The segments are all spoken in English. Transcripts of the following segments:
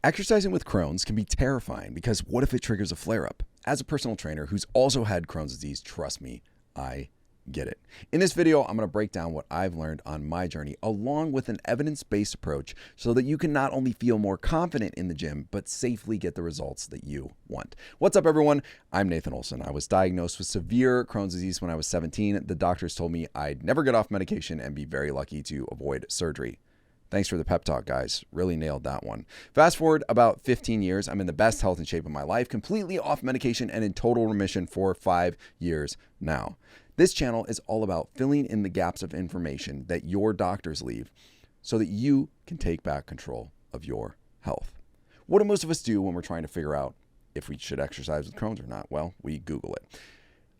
Exercising with Crohn's can be terrifying because what if it triggers a flare-up? As a personal trainer who's also had Crohn's disease, trust me, I get it. In this video, I'm going to break down what I've learned on my journey along with an evidence-based approach so that you can not only feel more confident in the gym, but safely get the results that you want. What's up, everyone? I'm Nathan Olson. I was diagnosed with severe Crohn's disease when I was 17. The doctors told me I'd never get off medication and be very lucky to avoid surgery. Thanks for the pep talk, guys. Really nailed that one. Fast forward about 15 years. I'm in the best health and shape of my life, completely off medication and in total remission for 5 years now. This channel is all about filling in the gaps of information that your doctors leave so that you can take back control of your health. What do most of us do when we're trying to figure out if we should exercise with Crohn's or not? Well, we Google it.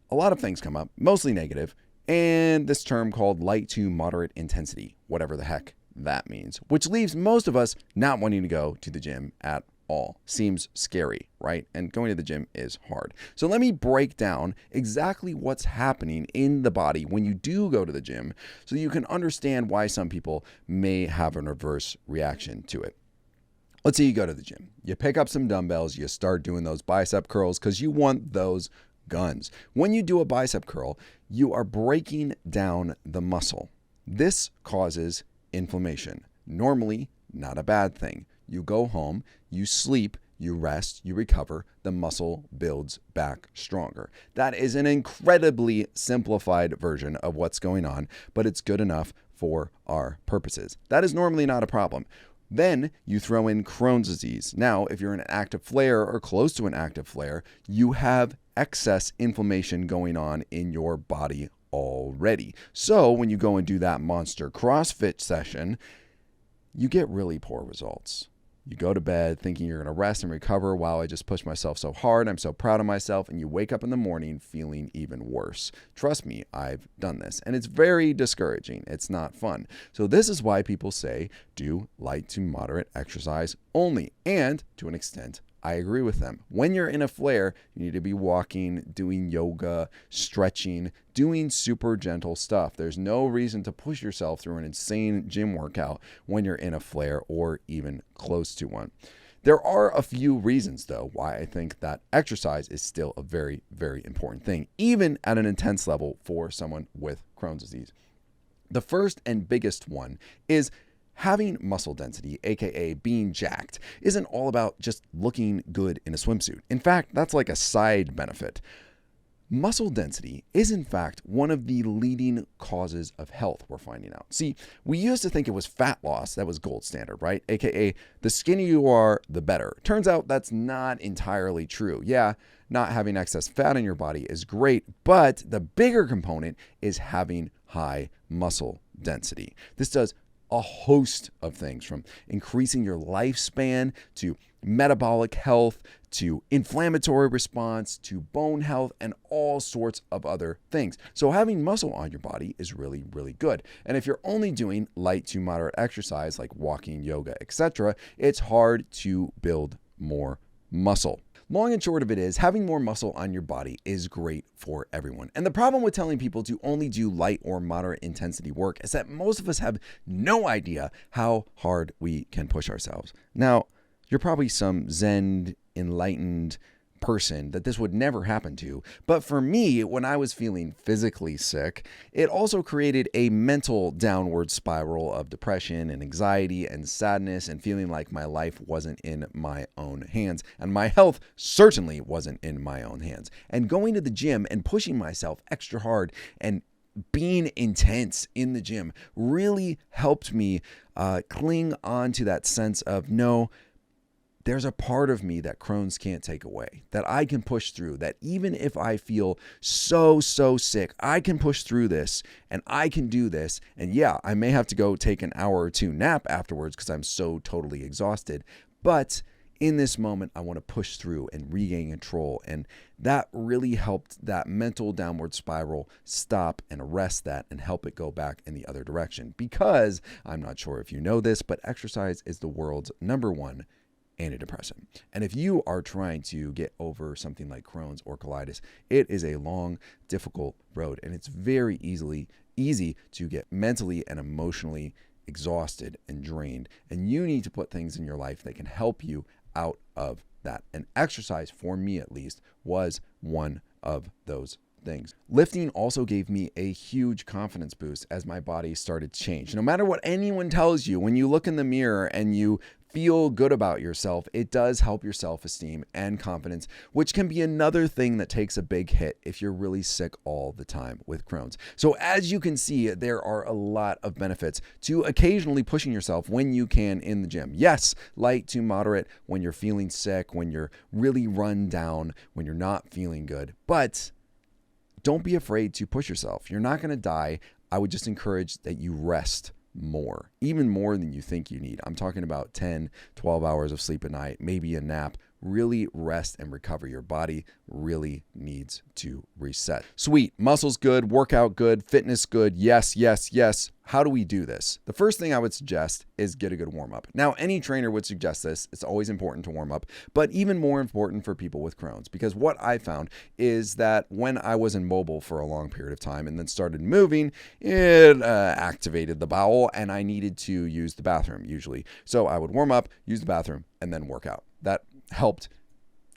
A lot of things come up, mostly negative, and this term called light to moderate intensity, whatever the heck that means, which leaves most of us not wanting to go to the gym at all. Seems scary, right? And going to the gym is hard. So let me break down exactly what's happening in the body when you do go to the gym so you can understand why some people may have an adverse reaction to it. Let's say you go to the gym. You pick up some dumbbells, you start doing those bicep curls because you want those guns. When you do a bicep curl, you are breaking down the muscle. This causes inflammation. Normally, not a bad thing. You go home, you sleep, you rest, you recover, the muscle builds back stronger. That is an incredibly simplified version of what's going on, but it's good enough for our purposes. That is normally not a problem. Then you throw in Crohn's disease. Now, if you're in an active flare or close to an active flare, you have excess inflammation going on in your body already. So when you go and do that monster CrossFit session, you get really poor results. You go to bed thinking you're going to rest and recover. Wow, I just pushed myself so hard. I'm so proud of myself. And you wake up in the morning feeling even worse. Trust me, I've done this. And it's very discouraging. It's not fun. So this is why people say do light to moderate exercise only. And to an extent, I agree with them. When you're in a flare, you need to be walking, doing yoga, stretching, doing super gentle stuff. There's no reason to push yourself through an insane gym workout when you're in a flare or even close to one. There are a few reasons, though, why I think that exercise is still a very, very important thing, even at an intense level for someone with Crohn's disease. The first and biggest one is having muscle density, aka being jacked, isn't all about just looking good in a swimsuit. In fact, that's like a side benefit. Muscle density is in fact one of the leading causes of health, we're finding out. See, we used to think it was fat loss that was gold standard, right? AKA the skinnier you are, the better. Turns out that's not entirely true. Yeah, not having excess fat in your body is great, but the bigger component is having high muscle density. This does a host of things, from increasing your lifespan to metabolic health to inflammatory response to bone health and all sorts of other things. So having muscle on your body is really, really good. And if you're only doing light to moderate exercise like walking, yoga, etc., it's hard to build more muscle. Long and short of it is, having more muscle on your body is great for everyone. And the problem with telling people to only do light or moderate intensity work is that most of us have no idea how hard we can push ourselves. Now, you're probably some Zen, enlightened person that this would never happen to. But for me, when I was feeling physically sick, it also created a mental downward spiral of depression and anxiety and sadness and feeling like my life wasn't in my own hands. And my health certainly wasn't in my own hands. And going to the gym and pushing myself extra hard and being intense in the gym really helped me cling on to that sense of, no, there's a part of me that Crohn's can't take away, that I can push through, that even if I feel so sick, I can push through this and I can do this. And yeah, I may have to go take an hour or two nap afterwards because I'm so totally exhausted. But in this moment, I want to push through and regain control. And that really helped that mental downward spiral stop and arrest that and help it go back in the other direction. Because I'm not sure if you know this, but exercise is the world's #1 antidepressant. And if you are trying to get over something like Crohn's or colitis, it is a long, difficult road. And it's very easy to get mentally and emotionally exhausted and drained, and you need to put things in your life that can help you out of that. And exercise, for me at least, was one of those things. Lifting also gave me a huge confidence boost as my body started to change. No matter what anyone tells you, when you look in the mirror and you feel good about yourself, it does help your self-esteem and confidence, which can be another thing that takes a big hit if you're really sick all the time with Crohn's. So as you can see, there are a lot of benefits to occasionally pushing yourself when you can in the gym. Yes, light to moderate when you're feeling sick, when you're really run down, when you're not feeling good, but don't be afraid to push yourself. You're not going to die. I would just encourage that you rest more, even more than you think you need. I'm talking about 10, 12 hours of sleep a night, maybe a nap. Really rest and recover. Your body really needs to reset. Sweet. Muscles good, workout good, fitness good. Yes, yes, yes. How do we do this? The first thing I would suggest is get a good warm up. Now, any trainer would suggest this. It's always important to warm up, but even more important for people with Crohn's, because what I found is that when I was immobile for a long period of time and then started moving, it activated the bowel and I needed to use the bathroom usually. So I would warm up, use the bathroom, and then work out. That helped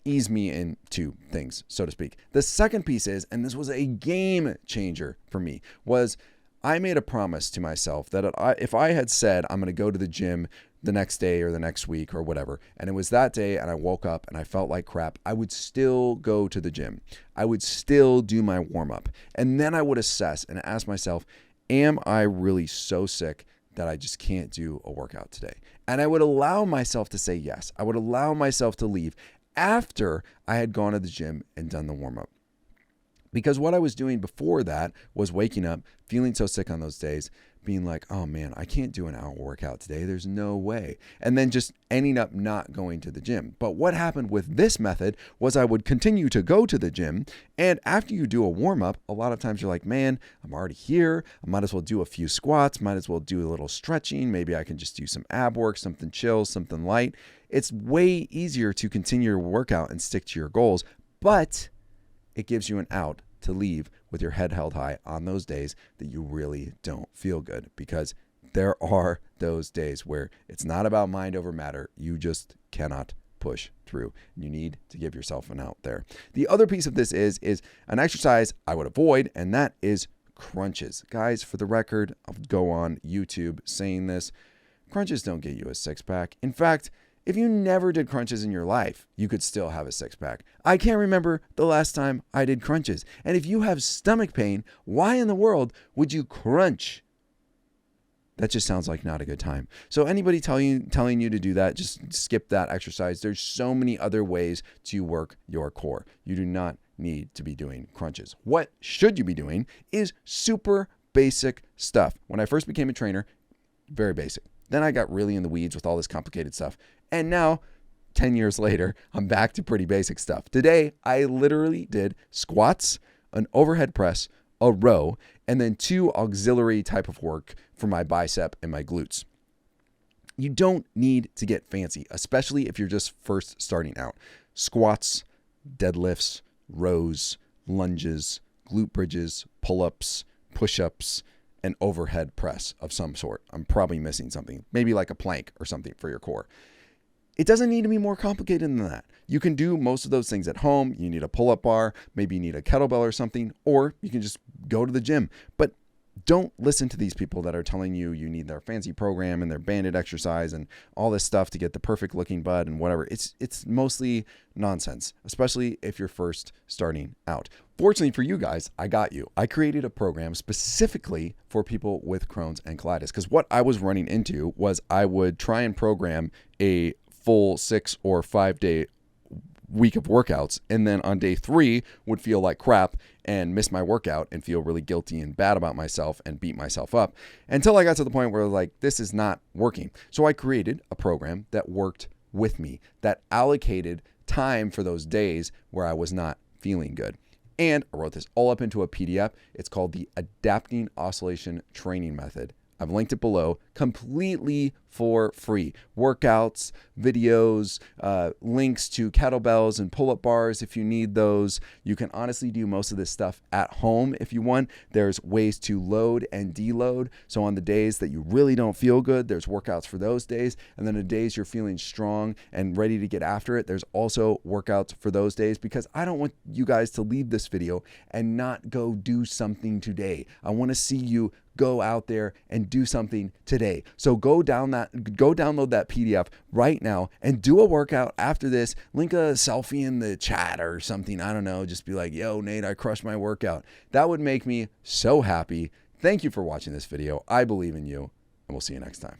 ease me into things, so to speak. The second piece is, and this was a game changer for me, was I made a promise to myself that if I had said I'm going to go to the gym the next day or the next week or whatever, and it was that day and I woke up and I felt like crap, I would still go to the gym. I would still do my warm up. And then I would assess and ask myself, am I really so sick that I just can't do a workout today? And I would allow myself to say yes. I would allow myself to leave after I had gone to the gym and done the warm-up. Because what I was doing before that was waking up, feeling so sick on those days, being like, oh man, I can't do an hour workout today. There's no way. And then just ending up not going to the gym. But what happened with this method was I would continue to go to the gym. And after you do a warm up, a lot of times you're like, man, I'm already here. I might as well do a few squats. Might as well do a little stretching. Maybe I can just do some ab work, something chill, something light. It's way easier to continue your workout and stick to your goals. But it gives you an out to leave with your head held high on those days that you really don't feel good, because there are those days where it's not about mind over matter. You just cannot push through. You need to give yourself an out there. The other piece of this is an exercise I would avoid, and that is crunches. Guys, for the record, I'll go on YouTube saying this. Crunches don't get you a six-pack. In fact, if you never did crunches in your life, you could still have a six-pack. I can't remember the last time I did crunches. And if you have stomach pain, why in the world would you crunch? That just sounds like not a good time. So anybody telling you to do that, just skip that exercise. There's so many other ways to work your core. You do not need to be doing crunches. What should you be doing is super basic stuff. When I first became a trainer, very basic. Then I got really in the weeds with all this complicated stuff. And now, 10 years later, I'm back to pretty basic stuff. Today, I literally did squats, an overhead press, a row, and then 2 auxiliary type of work for my bicep and my glutes. You don't need to get fancy, especially if you're just first starting out. Squats, deadlifts, rows, lunges, glute bridges, pull-ups, push-ups, an overhead press of some sort. I'm probably missing something, maybe like a plank or something for your core. It doesn't need to be more complicated than that. You can do most of those things at home. You need a pull-up bar, maybe you need a kettlebell or something, or you can just go to the gym. But don't listen to these people that are telling you you need their fancy program and their banded exercise and all this stuff to get the perfect looking butt and whatever. It's mostly nonsense, especially if you're first starting out. Fortunately for you guys, I got you. I created a program specifically for people with Crohn's and colitis, because what I was running into was I would try and program a full 6 or 5 day week of workouts, and then on day 3 would feel like crap and miss my workout and feel really guilty and bad about myself and beat myself up, until I got to the point where I was like, this is not working. So I created a program that worked with me, that allocated time for those days where I was not feeling good. And I wrote this all up into a PDF. It's called the Adapting Oscillation Training Method. I've linked it below, completely for free. Workouts, videos, links to kettlebells and pull-up bars if you need those. You can honestly do most of this stuff at home if you want. There's ways to load and deload. So on the days that you really don't feel good, there's workouts for those days. And then the days you're feeling strong and ready to get after it, there's also workouts for those days, because I don't want you guys to leave this video and not go do something today. I want to see you go out there and do something today. So go download that PDF right now and do a workout after this. Link a selfie in the chat or something. I don't know. Just be like, yo, Nate, I crushed my workout. That would make me so happy. Thank you for watching this video. I believe in you, and we'll see you next time.